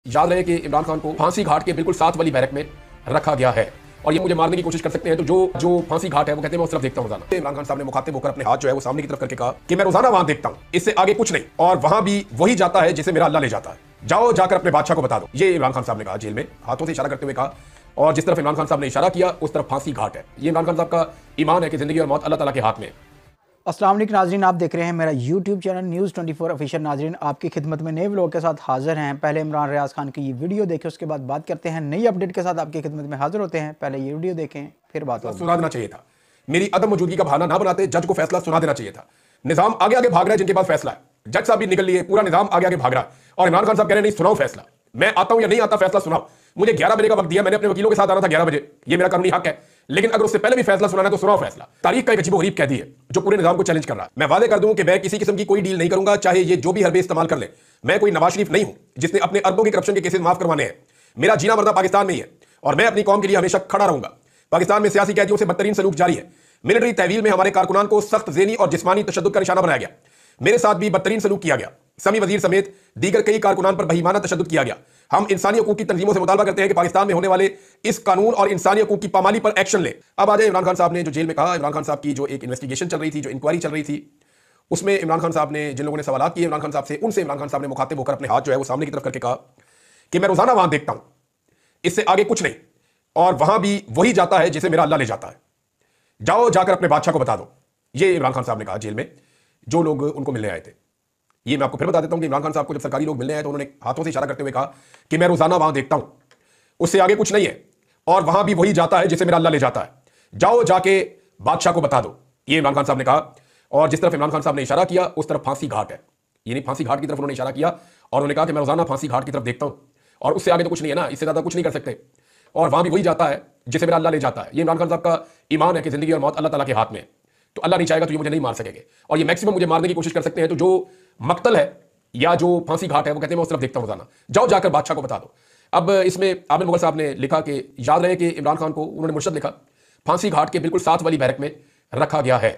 याद रहे कि इमरान खान को फांसी घाट के बिल्कुल साथ वाली बैरक में रखा गया है और ये मुझे मारने की कोशिश कर सकते हैं। तो जो फांसी घाट है वो कहते हैं मैं उस तरफ देखता हूँ रोजाना। इमरान खान साहब ने मुखातिब होकर अपने हाथ जो है वो सामने की तरफ करके कहा कि मैं रोजाना वहां देखता हूँ, इससे आगे कुछ नहीं, और वहां भी वही जाता है जिसे मेरा अल्लाह ले जाता है। जाओ जाकर अपने बादशाह को बता दो। ये इमरान खान साहब ने कहा जेल में, हाथों से इशारा करते हुए कहा, और जिस तरफ इमरान खान साहब ने इशारा किया उस तरफ फांसी घाट है। ये इमरान खान साहब का ईमान है कि जिंदगी और मौत अल्लाह ताला के हाथ में। अस्सलाम वालेकुम नाजरीन, आप देख रहे हैं मेरा यूट्यूब चैनल न्यूज़ 24 ऑफिशियल। नाजरीन आपकी खिदमत में नए व्लॉग के साथ हाजिर हैं। पहले इमरान रियाज खान की ये वीडियो देखें, उसके बाद बात करते हैं। नई अपडेट के साथ आपकी खिदमत में हाजिर होते हैं। पहले ये वीडियो देखें फिर बात होगी। सुना देना चाहिए था, मेरी अदम मौजूदगी का बहाना ना बनाते, जज को फैसला सुना देना चाहिए था। निजाम आगे आगे भाग रहा है, जिनके पास फैसला है, जज साहब भी निकल लिए, पूरा निजाम आगे आगे भाग रहा है और इमरान खान साहब कह रहे हैं नहीं सुनाओ फैसला, मैं आता हूं या नहीं आता फैसला सुनाओ। मुझे 11 बजे का वक्त दिया, मैंने अपने वकीलों के साथ आना था 11 बजे, ये मेरा कानूनी हक है, लेकिन अगर उससे पहले भी फैसला सुनाना है तो सुनाओ फैसला। तारीख का एक अजीबोगरीब कैदी है जो पूरे निजाम को चैलेंज कर रहा है। मैं वादे कर दूं कि मैं किसी किस्म की कोई डील नहीं करूंगा, चाहे ये जो भी हरबे इस्तेमाल कर ले। मैं कोई नवाज शरीफ नहीं हूं जिसने अपने अरबों के करप्शन के केसेस माफ करवाने हैं। मेरा जीना मरना पाकिस्तान में ही है और मैं अपनी कौम के लिए हमेशा खड़ा रहूंगा। पाकिस्तान में सियासी कैदियों से बदतरीन सलूक जारी है। मिलिट्री तहवील में हमारे कारकुनान को सख्त ज़ेनी और जिस्मानी तशद्दुद का निशाना बनाया गया। मेरे साथ भी बदतरीन सलूक किया गया। समी वजीर समेत दीगर कई कारकुनान पर बेईमाना तशद्दुद किया गया। हम इंसानी हकूक की तंजीमों से मुतालबा करते हैं कि पाकिस्तान में होने वाले इस कानून और इंसानी हकूक की पामाली पर एक्शन ले। अब आ जाए इमरान खान साहब ने जो जेल में कहा। इमरान खान साहब की जो एक इन्वेस्टिगेशन चल रही थी, जो इंक्वायरी चल रही थी, उसमें इमरान खान साहब ने जिन लोगों ने सवाल किए इमरान खान साहब से, उनसे इमरान खान साहब ने मुखातिब होकर अपने हाथ जो है वो सामने की तरफ करके कहा कि मैं रोजाना वहां देखता हूं, इससे आगे कुछ नहीं, और वहां भी वही जाता है जिसे मेरा अल्लाह ले जाता है। जाओ जाकर अपने बादशाह को बता दो। ये इमरान खान साहब ने कहा जेल में जो लोग उनको मिलने आए थे। ये मैं आपको फिर बता देता हूं कि इमरान खान साहब को जब सरकारी लोग मिलने आए तो उन्होंने हाथों से इशारा करते हुए कहा कि मैं रोजाना वहां देखता हूं, उससे आगे कुछ नहीं है, और वहां भी वही जाता है जिसे मेरा अल्लाह ले जाता है। जाओ जाके बादशाह को बता दो। ये इमरान खान साहब ने कहा, और जिस तरफ इमरान खान साहब ने इशारा किया उस तरफ फांसी घाट है। यानी फांसी घाट की तरफ उन्होंने इशारा किया और उन्होंने कहा कि मैं रोजाना फांसी घाट की तरफ देखता हूं और उससे आगे तो कुछ नहीं है ना, इससे ज्यादा कुछ नहीं कर सकते, और वहां भी वही जाता है जिसे मेरा अल्लाह ले जाता है। ये इमरान खान साहब का ईमान है कि जिंदगी और मौत अल्लाह ताला के हाथ में। तो अल्लाह नहीं चाहेगा तो ये मुझे नहीं मार सकेंगे, और ये मैक्सिमम मुझे मारने की कोशिश कर सकते हैं। तो जो मक्तल है या जो फांसी घाट है वो कहते हैं मैं उस तरफ देखता हूं रोजाना। जाओ जाकर बादशाह को बता दो। अब इसमें आमिर मुगल साहब ने लिखा कि याद रहे कि इमरान खान को, उन्होंने मुर्शद लिखा, फांसी घाट के बिल्कुल साथ वाली बैरक में रखा गया है।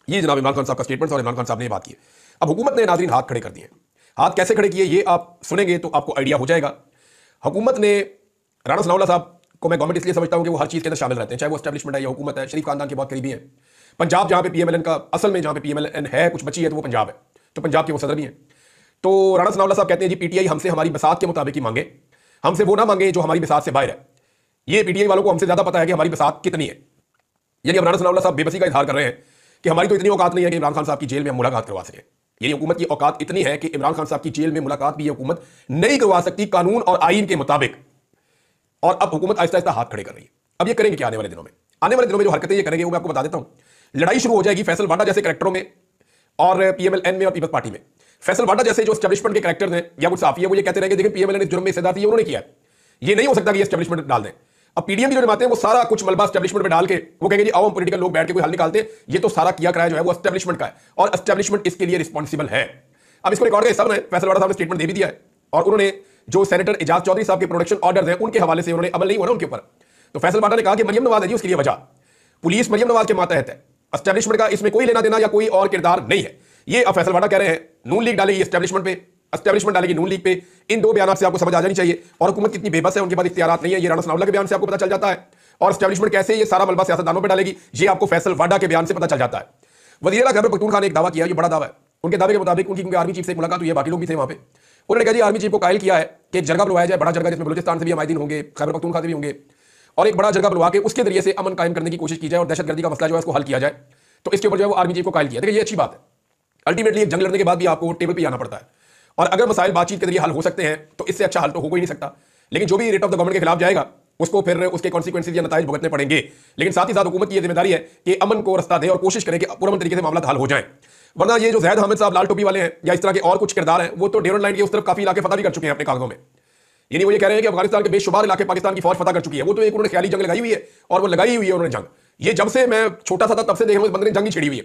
ये जनाब इमरान खान साहब का स्टेटमेंट, और इमरान खान साहब ने बात की। अब हुकूमत ने नाज़रीन हाथ खड़े कर दिए। हाथ कैसे खड़े किए ये आप सुनेंगे तो आपको आइडिया हो जाएगा। हुकूमत ने, राणा सनाउल्लाह साहब को मैं गवर्नमेंट इसलिए समझता हूं कि वो हर चीज़ के अंदर शामिल रहते हैं, चाहे वो एस्टैब्लिशमेंट है या हुकूमत है, शरीफ खानदान के बहुत करीबी हैं। पंजाब जहां पे पीएमएलएन का, असल में जहां पे पीएमएलएन है कुछ बची है तो वो पंजाब है, तो पंजाब के वो सदर भी हैं। तो राणा सनाउल्लाह साहब कहते हैं जी पीटीआई हमसे हमारी बसात के मुताबिक ही मांगे, हमसे वो ना मांगे जो हमारी बसात से बाहर है। ये पीटीआई वालों को हमसे ज्यादा पता है कि हमारी बसात कितनी है। यानी अब राणा सनाउल्लाह साहब बेबसी का इजहार कर रहे हैं कि हमारी तो इतनी औकात नहीं है कि इमरान खान साहब की जेल में हम मुलाकात करवा सके। यानी हुकूमत की औकात इतनी है कि इमरान खान साहब की जेल में मुलाकात भी ये हुकूमत नहीं करवा सकती कानून और आईन के मुताबिक। और अब हुकूमत आहिस्ता आहिस्ता हाथ खड़े कर रही है। अब ये करेंगे क्या आने वाले दिनों में? आने वाले दिनों में जो हरकतें ये करेंगे वो मैं आपको बता देता हूं। लड़ाई शुरू हो जाएगी फैसल वाडा जैसे कैरेक्टरों में और पीएमएलएन में और पीपल्स पार्टी में। फैसल वाडा जैसे जो एस्टैब्लिशमेंट के कैरेक्टर हैं या कुछ साफी है, वो ये कहते रहेंगे देखिए पीएमएलएन इस जुर्म में हिस्सेदार थी, ये उन्होंने किया है, ये नहीं हो सकता कि ये एस्टैब्लिशमेंट डाल दें। अब पीडीएम की जो जमाते हैं वो सारा कुछ मलबा एस्टैब्लिशमेंट में डाल के वो कहेंगे जी आओ हम पॉलिटिकल लोग बैठ के कोई हल निकालते हैं, ये तो सारा किया कराया जो है वो एस्टैब्लिशमेंट का है और एस्टैब्लिशमेंट इसके लिए रिस्पॉन्सिबल है। अब इसको रिकॉर्ड का हिस्सा बनाए, फैसल वाडा साहब ने स्टेटमेंट दे भी दिया है, और उन्होंने जो सेनेटर एजाज चौधरी साहब के प्रोटेक्शन ऑर्डर हैं उनके हवाले से उन्होंने अमल नहीं हुआ उनके ऊपर। तो फैसल वाडा ने कहा कि मरियम नवाज है जी उसके लिए वजह, पुलिस मरियम नवाज के मातहत है, एस्टैब्लिशमेंट का इसमें कोई लेना देना या कोई और किरदार नहीं है। ये अब फैसल वाडा कह रहे हैं नून लीग डालेगी एस्टैब्लिशमेंट पे, एस्टैब्लिशमेंट डालेगी नून लीग पे। इन दो बयान से आपको समझ आ जानी चाहिए और हुकूमत कितनी बेबस है, उनके पास इख्तियारात नहीं है, ये राणा सनाउल्लाह के बयान से आपको पता चल जाता है। और एस्टैब्लिशमेंट कैसे ये सारा मलबा सियासतदानों पे डालेगी ये आपको फैसल वाडा के बयान से पता चल जाता है। वज़ीर आला खैबर पख्तूनख्वा ने एक दावा किया, ये बड़ा दावा है। उनके दावे के मुताबिक उनकी क्योंकि आर्मी चीफ से एक मुलाकात हुई है, बाकी लोग भी थे वहां पे, उन्होंने कहा जी आर्मी चीफ को कायल किया है कि एक जरगा बुलवाया जाए, बड़ा जरगा जिसमें बलूचिस्तान से भी हमारे दिन होंगे, खैबर पख्तूनख्वा से भी होंगे, और एक बड़ा जरगा बुलवा के उसके जरिए से अमन कायम करने की कोशिश की जाए और दहशतगर्दी का मसला जो है उसको हल किया जाए। तो इसके ऊपर जो है वो आर्मी चीफ को कायल किया। देखिए ये अच्छी बात है। अल्टीमेटली एक जंग लड़ने के बाद भी आपको टेबल पर आना पड़ता है, और अगर मसाइल बातचीत के जरिए हल हो सकते हैं तो इससे अच्छा हल तो हो ही नहीं सकता। लेकिन जो भी रेट ऑफ द गवर्नमेंट के खिलाफ जाएगा उसको फिर उसके कॉन्सिक्वेंसेज या नताइज भुगतने पड़ेंगे। लेकिन साथ ही साथ हुकूमत की यह जिम्मेदारी है कि अमन को रास्ता दे और कोशिश करे कि पुरअमन तरीके से मामला हल हो जाए। वरना ये जो जैद हामिद साहब लाल टोपी वाले हैं या इस तरह के और कुछ किरदार हैं वो तो डेरोन लाइन के उस तरफ काफी इलाके फतह भी कर चुके हैं अपने कागजों में। यानी वो ये कह रहे हैं कि अफगानिस्तान के बेशुमार इलाके पाकिस्तान की फौज फतह कर चुकी है। वो तो एक उन्होंने ख्याली जंग लगाई हुई है और वो लगाई हुई है उन्होंने जंग। ये जब से मैं छोटा सा था तब से देख रहा हूं बंदे ने जंग ही छेड़ी हुई है।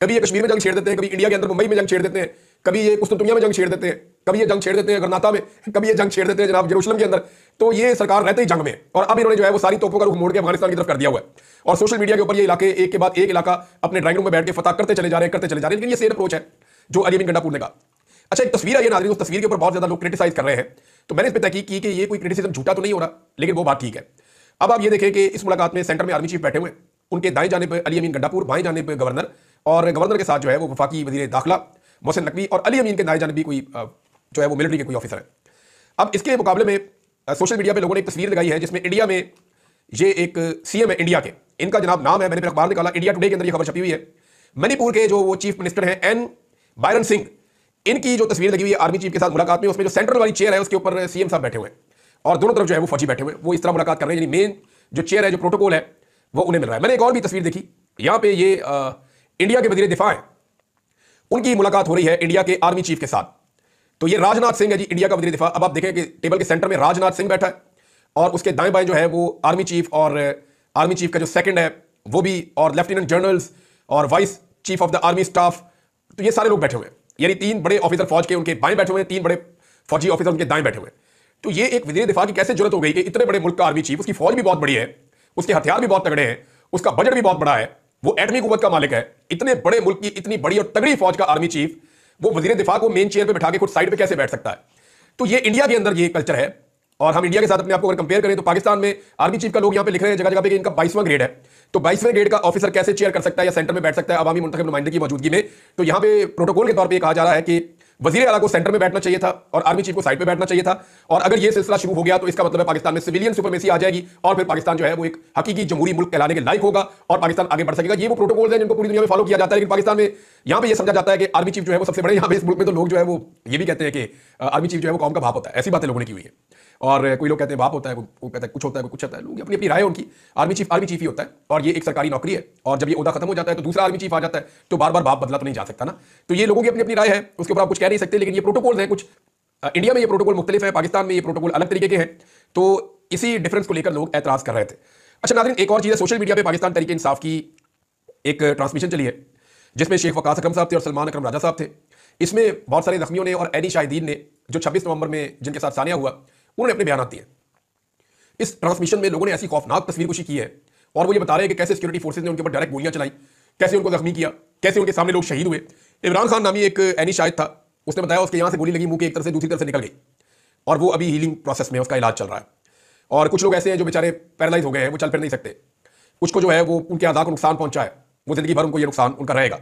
कभी ये कश्मीर में जंग छेड़ देते हैं, कभी इंडिया के अंदर मुंबई में जंग छेड़ देते हैं, कभी ये कुस्तुनतुनिया में जंग छेड़ देते हैं, कभी ये जंग छेड़ देते हैं गरनाता में, कभी ये जंग छेड़ देते हैं जनाब यरूशलेम के अंदर। तो ये सरकार रहते ही जंग में, और अब इन्होंने जो है वो सारी तोपों का रुख मोड़ के अफगानिस्तान की तरफ कर दिया हुआ है और सोशल मीडिया के ऊपर ये इलाके एक के बाद एक इलाका अपने ड्राइंग रूम में बैठ के फतह करते चले जा रहे हैं। लेकिन ये सेम अप्रोच है जो अली अमीन गंडापुर ने कहा। अच्छा, एक तस्वीर आई है नाज़रीन, उस तस्वीर के ऊपर बहुत ज्यादा लोग क्रिटिसाइज कर रहे हैं, तो मैंने इस पर तहकीक की कि ये कोई क्रिटिसिज्म झूठा तो नहीं हो रहा, लेकिन वो बात ठीक है। अब आप ये देखें कि इस मुलाकात में सेंटर में आर्मी चीफ बैठे हुए, उनके दाएं जाने पर अली अमीन गंडापुर, बाएं जाने पर गवर्नर, और गवर्नर के साथ जो है वो वफाकी वजीर दाखिला मोहसिन नकवी, और अली अमीन के दाएं जाने भी कोई जो है वो मिलिट्री के कोई ऑफिसर है। अब इसके मुकाबले में सोशल मीडिया पे लोगों ने एक तस्वीर लगाई है जिसमें इंडिया में ये एक सीएम है इंडिया के, इनका जनाब नाम है, मैंने फिर अखबार निकाला, इंडिया टुडे के अंदर ये खबर छपी हुई है। मणिपुर के जो वो चीफ मिनिस्टर हैं एन बायरन सिंह, इनकी जो तस्वीर लगी हुई है आर्मी चीफ के साथ मुलाकात में, उसमें जो सेंट्रल वाली चेयर है उसके ऊपर सीएम साहब बैठे हुए हैं और दोनों तरफ जो है वो फौजी बैठे हुए हैं। वो इस तरह मुलाकात कर रहे हैं, यानी मेन जो चेयर है, जो प्रोटोकॉल है, वो उन्हें मिल रहा है। मैंने एक और भी तस्वीर देखी, यहाँ पे ये इंडिया के वजीर दिफा है, उनकी मुलाकात हो रही है इंडिया के आर्मी चीफ के साथ। तो ये राजनाथ सिंह है जी, इंडिया का वजीर दिफा। अब आप देखें कि टेबल के सेंटर में राजनाथ सिंह बैठा है और उसके दाएं बाएं जो है वो आर्मी चीफ, और आर्मी चीफ का जो सेकंड है वो भी, और लेफ्टिनेंट जनरल्स और vice chief of the army staff, तो ये सारे लोग बैठे हुए हैं। यानी 3 बड़े ऑफिसर फौज के उनके बाएं बैठे हुए हैं, 3 बड़े फौजी ऑफिसर उनके दाएं बैठे हुए हैं। तो ये एक वजीर दिफा की कैसे जरूरत हो गई कि इतने बड़े मुल्क का आर्मी चीफ, उसकी फौज भी बहुत बड़ी है, उसके हथियार भी बहुत तगड़े हैं, उसका बजट भी बहुत बड़ा है, वो एटमी कुव्वत का मालिक है, इतने बड़े मुल्क की इतनी बड़ी और तगड़ी फौज का आर्मी चीफ, वो वजीर दिफा को मेन चेयर पे बिठा के खुद साइड पे कैसे बैठ सकता है? तो ये इंडिया के अंदर ये कल्चर है। और हम इंडिया के साथ अपने आप को अगर कंपेयर करें तो पाकिस्तान में आर्मी चीफ का लोग यहां पे लिख रहे हैं जगह जगह पे कि इनका 22वां ग्रेड है, तो 22वें ग्रेड का ऑफिसर कैसे चेयर कर सकता है या सेंटर में बैठ सकता है अवामी मुंतखब नुमाइंदगी की मौजूदगी में? तो यहां पे प्रोटोकॉल के तौर पर कहा जा रहा है कि वजीर आला को सेंटर में बैठना चाहिए था और आर्मी चीफ को साइड पे बैठना चाहिए था। और अगर ये सिलसिला शुरू हो गया तो इसका मतलब है पाकिस्तान में सिविलियन सुपरमेसी आ जाएगी और फिर पाकिस्तान जो है वो एक हकीकी जमहूरी मुल्क कहलाने के लायक होगा और पाकिस्तान आगे बढ़ सकेगा। ये वो प्रोटोकॉल है जिनको पूरी दुनिया में फॉलो किया जाता है, लेकिन पाकिस्तान में यहाँ पे ये समझा जाता है कि आर्मी चीफ जो है वो सबसे बड़े, यहाँ पे इस मुल्क में तो लोग जो है वो ये भी कहते हैं कि आर्मी चीफ जो है वो कौम का बाप होता है। ऐसी बातें लोगों ने की हुई है। और कोई लोग कहते हैं बाप होता है, कोई कहता है कुछ होता है, कुछ होता है, लोग अपनी अपनी राय है उनकी। आर्मी चीफ ही होता है और ये एक सरकारी नौकरी है, और जब ये ओहदा खत्म हो जाता है तो दूसरा आर्मी चीफ आ जाता है, तो बार बार बाप बदला तो नहीं जा सकता ना। तो ये लोगों की अपनी अपनी राय है, उसके ऊपर आप कुछ कह नहीं सकते। लेकिन ये प्रोटोकॉल है कुछ, इंडिया में ये प्रोटोकॉल मुख्तलिफ है, पाकिस्तान में ये प्रोटोकॉल अलग तरीके के हैं, तो इसी डिफरेंस को लेकर लोग एतराज कर रहे थे। अच्छा नाज़रीन, एक और चीज़ है, सोशल मीडिया पे पाकिस्तान तहरीक इंसाफ की एक ट्रांसमिशन चली है जिसमें शेख वकास अकरम साहब थे और सलमान अकरम राजा साहब थे। इसमें बहुत सारे जख्मियों ने और एनी शाहिदीन ने, जो 26 नवंबर में जिनके साथ सानिया हुआ, उन्होंने अपने बयान दिए। इस ट्रांसमिशन में लोगों ने ऐसी खौफनाक तस्वीर कुशी की है और वो ये बता रहे हैं कि कैसे सिक्योरिटी फोर्सेज ने उनके ऊपर डायरेक्ट गोलियां चलाई, कैसे उनको जख्मी किया, कैसे उनके सामने लोग शहीद हुए। इमरान खान नामी एक एनी शाहिद था, उसने बताया उसके यहाँ से गोली लगी, मुंह के एक तरफ से दूसरी तरफ से निकल गई और वो अभी हीलिंग प्रोसेस में, उसका इलाज चल रहा है। और कुछ लोग ऐसे हैं जो बेचारे पैरालाइज हो गए हैं, वो चल फिर नहीं सकते, कुछ को जो है वो उनके आधा को नुकसान पहुंचा है, वो जिंदगी भर उनको ये नुकसान उनका रहेगा।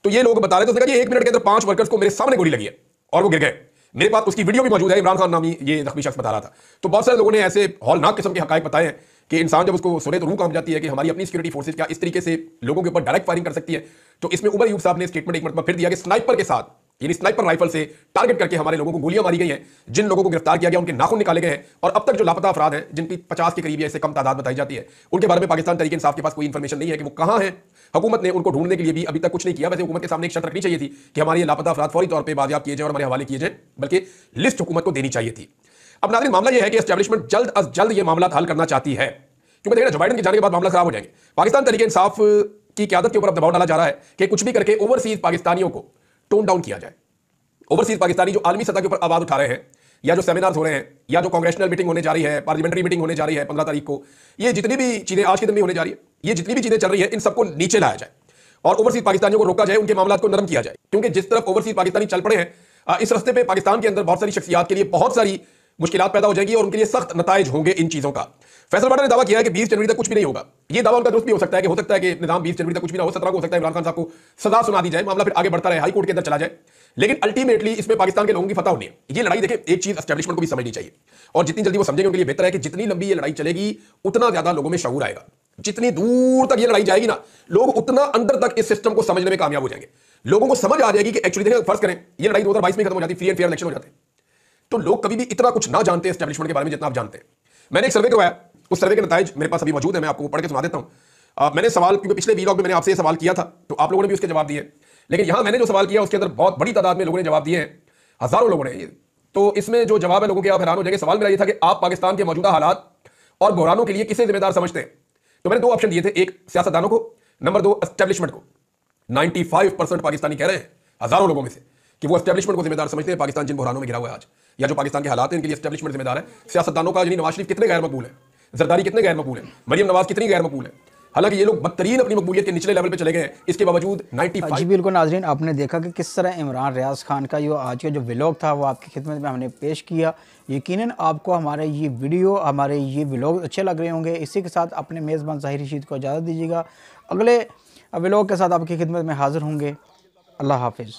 तो ये लोग बता रहे थे, उसने कहा 1 मिनट के अंदर 5 वर्कर्स को मेरे सामने गोली लगी है और वो गिर गए। मेरे पास उसकी वीडियो भी मौजूद है, इमरान खान नामी ये जख्मी शख्स बता रहा था। तो बहुत सारे लोगों ने ऐसे हौलनाक किस्म के हकायक बताए हैं कि इंसान जब उसको सुने तो रूह कांप जाती है कि हमारी अपनी सिक्योरिटी फोर्सेज क्या इस तरीके से लोगों के ऊपर डायरेक्ट फायरिंग कर सकती है। तो इसमें उमर अयूब साहब ने स्टेटमेंट एक मरतबा फिर दिया कि स्नाइपर के साथ, यानी स्नाइपर राइफल से टारगेट करके हमारे लोगों को गोलियां मारी गई हैं, जिन लोगों को गिरफ्तार किया गया उनके नाखून निकाले गए हैं, और अब तक जो लापता अफराद हैं जिनकी 50 के करीब या इससे कम तादाद बताई जाती है, उनके बारे में पाकिस्तान तहरीक इंसाफ के पास कोई इंफॉर्मेशन नहीं है कि वो कहां हैं। हुकूमत ने उनको ढूंढने के लिए भी अभी तक कुछ नहीं किया। वैसे हुकूमत के सामने एक शर्त रखनी चाहिए थी कि हमारे ये लापता अफराद फौरी तौर पर बाजियाब किए जाए और हमारे हवाले किए जाए, बल्कि लिस्ट हुकूमत को देनी चाहिए थी। अब नाज़रीन, मामला यह है कि एस्टैब्लिशमेंट जल्द अज जल्द ये मामला हल करना चाहती है, क्योंकि देखिए जो बाइडन के जाने के बाद मामला खराब हो जाएंगे। पाकिस्तान तहरीक इंसाफ की क़यादत के ऊपर अब दबाव डाला जा रहा है कि कुछ भी करके ओवरसीज पाकिस्तानियों को टोन डाउन किया जाए। ओवरसीज पाकिस्तानी जो आलमी सतह के ऊपर आवाज उठा रहे हैं, या जो सेमिनार्स हो रहे हैं, या जो कांग्रेशनल मीटिंग होने जा रही है, पार्लियामेंट्री मीटिंग होने जा रही है 15 तारीख को, ये जितनी भी चीजें आज के दिन में होने जा रही है, ये जितनी भी चीजें चल रही है, इन सबको नीचे लाया जाए और ओवरसीज पाकिस्तानियों को रोका जाए, उनके मामलों को नरम किया जाए। क्योंकि जिस तरफ ओवरसीज पाकिस्तानी चल पड़े हैं, इस रास्ते पे पाकिस्तान के अंदर बहुत सारी शख्सियात के लिए बहुत सारी मुश्किलात पैदा हो जाएगी और उनके लिए सख्त नताइज होंगे इन चीजों का। फैसल बाडा ने दावा किया है कि 20 जनवरी तक कुछ भी नहीं होगा। ये दावा उनका दुरुस्त भी हो सकता है कि निजाम 20 जनवरी तक कुछ भी ना हो, 17 को हो सकता है इमरान खान साहब को सजा सुना दी जाए, मामला फिर आगे बढ़ता रहे, हाई कोर्ट के अंदर चला जाए, लेकिन अल्टीमेटली इसमें पाकिस्तान के लोगों की फतह होनी है। ये लड़ाई देखें, एक चीज एस्टैब्लिशमेंट को भी समझनी चाहिए और जितनी जल्दी वो समझेंगे उनके लिए बेहतर है कि जितनी लंबी ये लड़ाई चलेगी उतना ज्यादा लोगों में शऊर आएगा। जितनी दूर तक ये लड़ाई जाएगी ना, लोग उतना अंदर तक इस सिस्टम को समझने में कामयाब हो जाएंगे। लोगों को समझ आ जाएगी कि एक्चुअली देखें, फर्ज करें ये लड़ाई 2022 में खत्म हो जाती, फ्री एंड फेयर इलेक्शन हो जाते, तो लोग कभी भी इतना कुछ ना जानते एस्टैब्लिशमेंट के बारे में जितना आप जानते हैं। मैंने एक सर्वे करवाया, उस सर्वे के नतीजे मेरे पास अभी मौजूद है, मैं आपको पढ़ के सुना देता हूं। मैंने सवाल, क्योंकि पिछले वीलॉग में मैंने आपसे सवाल किया था तो आप लोगों ने भी उसके जवाब दिए, लेकिन यहां मैंने जो सवाल किया उसके अंदर बहुत बड़ी तादाद में लोगों ने जवाब दिए हैं, हजारों लोगों ने। तो इसमें जो जवाब है लोगों के, आप हैरान हो जाएंगे। सवाल मेरा ये था कि आप पाकिस्तान के मौजूदा हालात और बहरानों के लिए किसे जिम्मेदार समझते हैं? तो मैंने 2 ऑप्शन दिए थे, एक सियासतदानों को, नंबर 2 एस्टैब्लिशमेंट को। 95% पाकिस्तानी कह रहे हैं, हजारों लोगों में से, कि वो एस्टैब्लिशमेंट को जिम्मेदार समझते हैं पाकिस्तान जिन बहरानों में घिरा हुआ है आज, या जो पाकिस्तान के हालात हैं इनके लिए एस्टैब्लिशमेंट जिम्मेदार है। सियासतदानों का, यानी नवाज शरीफ कितने गैर मकबूल है, जरदारी कितने गैर मकबूल है, मरियम नवाज कितनी गैर मकबूल है, हालांकि ये लोग बदतरीन अपनी मकबूलियत के निचले लेवल पे चले गए हैं, इसके बावजूद 95। जी बिल्कुल नाजरीन, आपने देखा कि किस तरह इमरान रियाज खान का जो आज का जो व्लॉग था वो आपकी खिदमत में हमने पेश किया। यकीनन आपको हमारे ये वीडियो, हमारे ये व्लॉग अच्छे लग रहे होंगे। इसी के साथ अपने मेज़बान ज़ाहिर रशीद को इजाज़त दीजिएगा। अगले व्लॉग के साथ आपकी खिदमत में हाज़िर होंगे। अल्लाह हाफिज़।